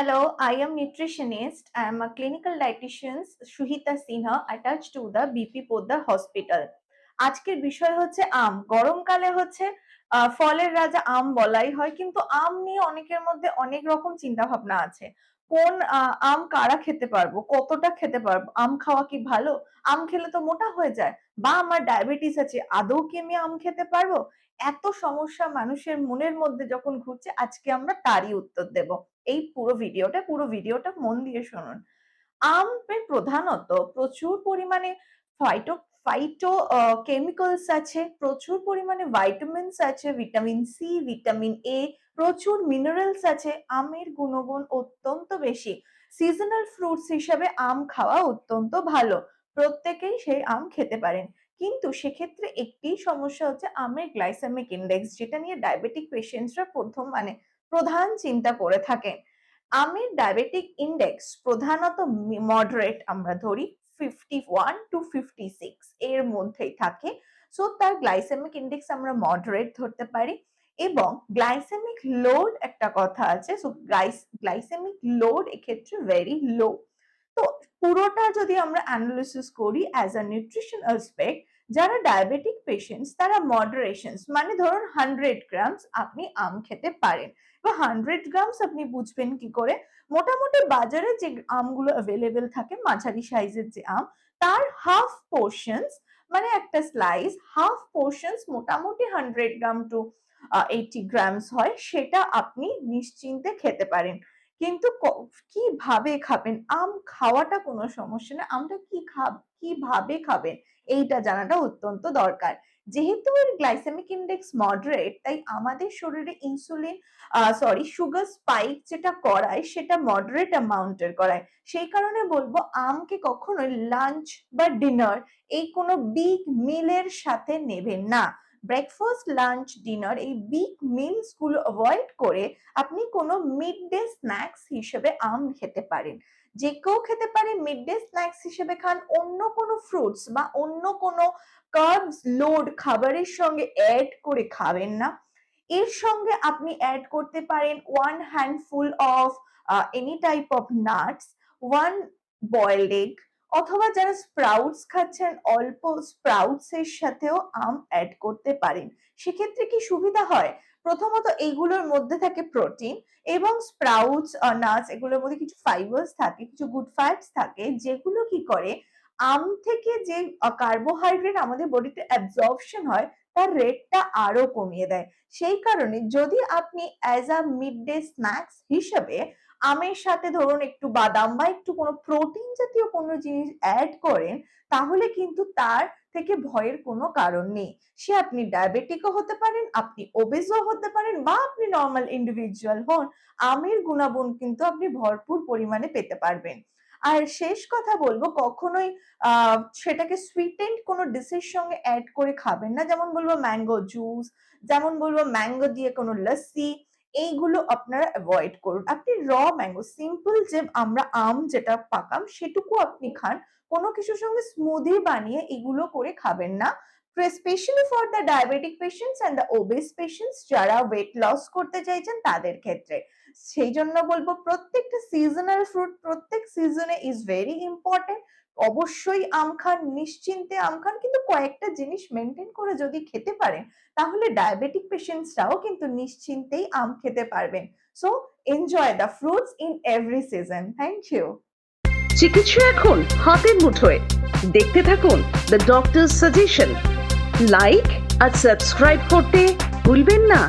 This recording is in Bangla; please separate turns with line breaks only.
Hello, I am nutritionist. I am a clinical dietitian, Shuhita Sinha, attached to the BP Poddar Hospital. আজকের বিষয় হচ্ছে আম। গরমকালে হচ্ছে ফলের রাজা আম বলাই হয়, কিন্তু আম নিয়ে অনেকের মধ্যে অনেক রকম চিন্তা ভাবনা আছে। কোন আম কারা খেতে পারবো, কতটা খেতে পারবো, আম খাওয়া কি ভালো, আম খেলে তো মোটা হয়ে যায়, বা আমার ডায়াবেটিস আছে, আদৌ কি আমি আম খেতে পারবো? এত সমস্যা মানুষের মনের মধ্যে যখন ঘুরছে, আজকে আমরা তারই উত্তর দেব। এই পুরো ভিডিওটা মন দিয়ে শুনুন। আমে প্রধানত প্রচুর পরিমাণে ফাইটো ফাইটো কেমিক্যালস আছে, প্রচুর পরিমাণে ভাইটামিনস আছে, ভিটামিন সি, ভিটামিন এ, প্রচুর মিনারেলস আছে। আমের গুণগুণ অত্যন্ত বেশি। সিজনাল ফ্রুটস হিসেবে আম খাওয়া অত্যন্ত ভালো। প্রত্যেকেই সেই আম খেতে পারেন। কিন্তু সেক্ষেত্রে একটি সমস্যা হচ্ছে আমের গ্লাইসেমিক ইন্ডেক্স, যেটা নিয়ে ডায়াবেটিক পেশেন্টসরা প্রধান চিন্তা করে থাকেন। আমের ডায়াবেটিক ইন্ডেক্স প্রধানত মডারেট আমরা ধরি 51 to 56 এর মধ্যেই থাকে। সো তার গ্লাইসেমিক ইন্ডেক্স আমরা মডারেট ধরতে পারি। এবং গ্লাইসেমিক লোড একটা কথা আছে, সো গ্লাইসেমিক লোড এক্ষেত্রে ভেরি লো। তো পুরোটা যদি আমরা অ্যানালিসিস করি অ্যাজ আ নিউট্রিশন অ্যাসপেক্ট, যারা ডায়াবেটিক পেশেন্টস তারা মডারেশনস মানে ধরুন 100 গ্রামস আপনি আম খেতে পারেন। বা 100 গ্রামস আপনি বুঝবেন কি করে? মোটামুটি বাজারে যে আমগুলো অ্যাভেলেবেল থাকে, মাঝারি সাইজের যে আম, তার হাফ পোর্শনস মানে একটা স্লাইস, হাফ পোর্শনস মোটামুটি 100 গ্রাম টু 80 গ্রামস হয়, সেটা আপনি নিশ্চিন্তে খেতে পারেন। কিন্তু কিভাবে খাবেন? আম খাওয়াটা কোনো সমস্যা না, আমটা কিভাবে খাবেন এইটা জানাটা অত্যন্ত দরকার। যেহেতু এর গ্লাইসেমিক ইন্ডেক্স মডারেট, তাই আমাদের শরীরে সুগার স্পাইক যেটা করায় সেটা মডারেট অ্যামাউন্টের করায়। সেই কারণে বলবো আমকে কখনোই লাঞ্চ বা ডিনার এই কোনো বিগ মিলের সাথে নেবেন না। ব্রেকফাস্ট, লাঞ্চ, ডিনার এই বিগ মিলস গুলো অ্যাভয়েড করে আপনি কোনো মিড ডে স্ন্যাক্স হিসেবে আম খেতে পারেন। যে কেউ খেতে পারে মিড ডে স্ন্যাক্স হিসেবে খান, অন্য কোনো ফ্রুটস বা অন্য কোনো কার্বস লোড খাবারের সঙ্গে অ্যাড করে খাবেন না। এর সঙ্গে আপনি অ্যাড করতে পারেন 1 handful of any type of nuts, 1 boiled egg, অথবা যারা স্প্রাউটস খাচ্ছেন অল্প স্প্রাউটস এর সাথেও আম অ্যাড করতে পারেন। সেক্ষেত্রে কি সুবিধা হয়? প্রথমত এইগুলোর মধ্যে থাকে প্রোটিন, এবং স্প্রাউটস নাটস এগুলোর মধ্যে কিছু ফাইবার্স থাকে, কিছু গুড ফ্যাটস থাকে, যেগুলো কি করে আম থেকে যে কার্বোহাইড্রেট আমাদের বডিতে অ্যাবজর্পশন হয় তার রেটটা আরো কমিয়ে দেয়। সেই কারণে যদি আপনি as a mid day snacks হিসেবে আমের সাথে ধরুন একটু বাদাম বা একটু কোনো প্রোটিন জাতীয় কোনো জিনিস অ্যাড করেন, তাহলে কিন্তু তার থেকে ভয়ের কোনো কারণ নেই। সে আপনি ডায়াবেটিকও হতে পারেন, আপনি ওবেজও হতে পারেন, বা আপনি নর্মাল ইন্ডিভিজুয়াল হন, আমের গুণাগুণ কিন্তু আপনি ভরপুর পরিমাণে পেতে পারবেন। আর শেষ কথা বলবো, কখনোই সেটাকে সুইটেন্ড কোনো ডিশের সঙ্গে অ্যাড করে খাবেন না। যেমন বলবো ম্যাঙ্গো জুস, যেমন বলবো ম্যাঙ্গো দিয়ে কোনো লস্যি, এইগুলো আপনারা অ্যাভয়েড করুন। আপনি ম্যাঙ্গো সিম্পল যে আমরা আম যেটা পাকাম সেটুকু আপনি খান, কোনো কিছুর সঙ্গে স্মুদি বানিয়ে এগুলো করে খাবেন না। Specially for the diabetic patients and the obese patients, যারা ওয়েট লস করতে চাইছেন তাদের ক্ষেত্রে। সেই জন্য বলবো প্রত্যেকটা সিজনাল ফ্রুট প্রত্যেক সিজনে ইজ ভেরি ইম্পর্টেন্ট। অবশ্যই আম খান, নিশ্চিন্তে আম খান, কিন্তু কয়েকটা জিনিস মেনটেন করে যদি খেতে পারেন, তাহলে ডায়াবেটিক পেশেন্টসরাও কিন্তু নিশ্চিন্তেই আম খেতে পারবেন। So enjoy the fruits in every season. Thank you.
চিকিৎসা এখন হাতের মুঠোয়। দেখতে থাকুন দ্য ডক্টরস সাজেশন। লাইক আর সাবস্ক্রাইব করতে ভুলবেন না।